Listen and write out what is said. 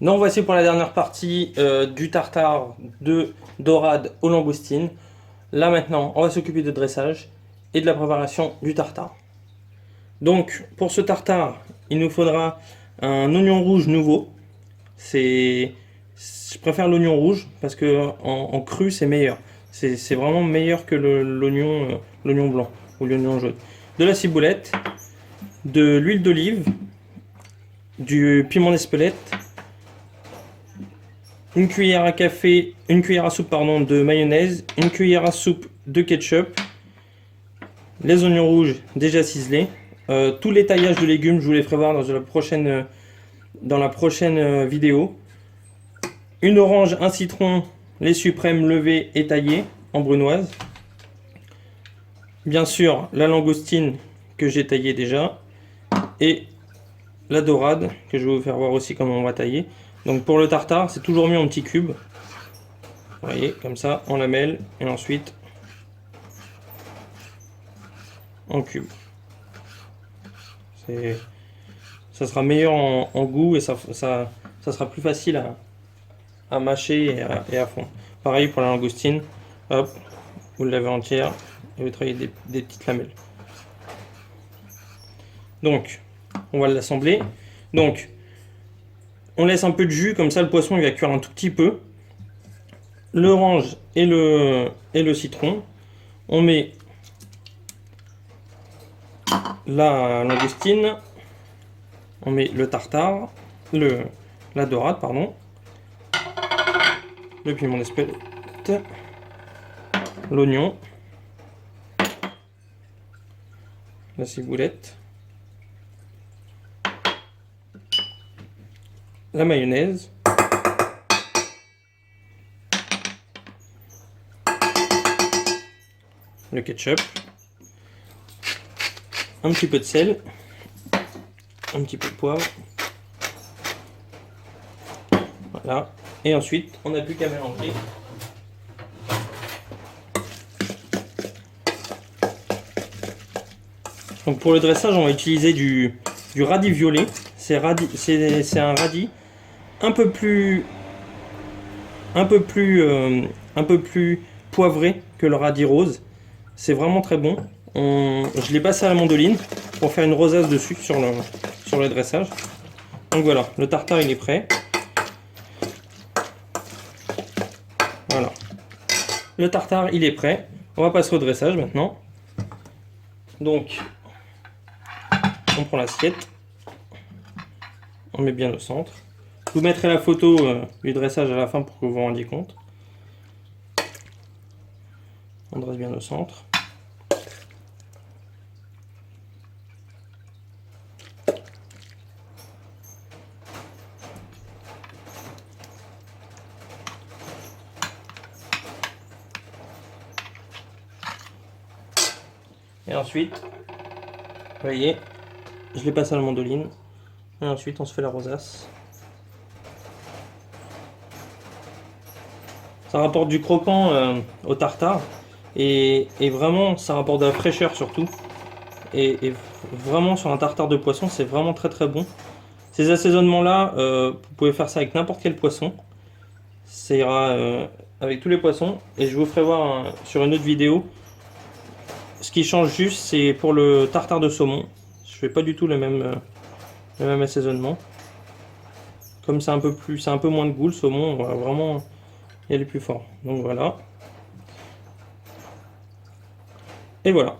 Donc voici pour la dernière partie du tartare de dorade aux langoustines. Là maintenant, on va s'occuper de dressage et de la préparation du tartare. Donc pour ce tartare, il nous faudra un oignon rouge nouveau. Je préfère l'oignon rouge parce que en cru c'est meilleur. C'est vraiment meilleur que l'oignon blanc ou l'oignon jaune. De la ciboulette, de l'huile d'olive, du piment d'Espelette, une cuillère à café, une cuillère à soupe pardon, de mayonnaise, une cuillère à soupe de ketchup, les oignons rouges déjà ciselés, tous les taillages de légumes, je vous les ferai voir dans la prochaine vidéo, une orange, un citron, les suprêmes levés et taillés en brunoise, bien sûr la langoustine que j'ai taillée déjà, et la dorade que je vais vous faire voir aussi comment on va tailler. Donc pour le tartare, c'est toujours mieux en petits cubes. Vous voyez, comme ça, en lamelles, et ensuite en cubes. Ça sera meilleur en goût et ça sera plus facile à mâcher et à fondre. Pareil pour la langoustine, hop, vous l'avez entière et vous travaillez des petites lamelles. Donc, on va l'assembler. Donc, on laisse un peu de jus, comme ça le poisson il va cuire un tout petit peu. L'orange et le citron. On met la langoustine, on met le tartare, la dorade, pardon, le piment d'Espelette, l'oignon, la ciboulette, la mayonnaise, le ketchup, un petit peu de sel, un petit peu de poivre. Voilà. Et ensuite, on n'a plus qu'à mélanger. Donc pour le dressage, on va utiliser du radis violet. C'est un radis un peu plus poivré que le radis rose. C'est vraiment très bon. Je l'ai passé à la mandoline pour faire une rosace dessus sur le dressage. Donc voilà, le tartare il est prêt. Voilà. Le tartare il est prêt. On va passer au dressage maintenant. Donc, on prend l'assiette. On met bien au centre. Je vous mettrai la photo du dressage à la fin pour que vous vous rendiez compte. On dresse bien au centre. Et ensuite, vous voyez, je les passe à la mandoline. Et ensuite, on se fait la rosace. Ça rapporte du croquant au tartare. Et vraiment, ça rapporte de la fraîcheur surtout. Et vraiment, sur un tartare de poisson, c'est vraiment très très bon. Ces assaisonnements-là, vous pouvez faire ça avec n'importe quel poisson. Ça ira avec tous les poissons. Et je vous ferai voir sur une autre vidéo. Ce qui change juste, c'est pour le tartare de saumon. Je fais pas du tout le même assaisonnement. Comme c'est un peu moins de goût, le saumon, on va vraiment y aller plus fort. Donc voilà. Et voilà.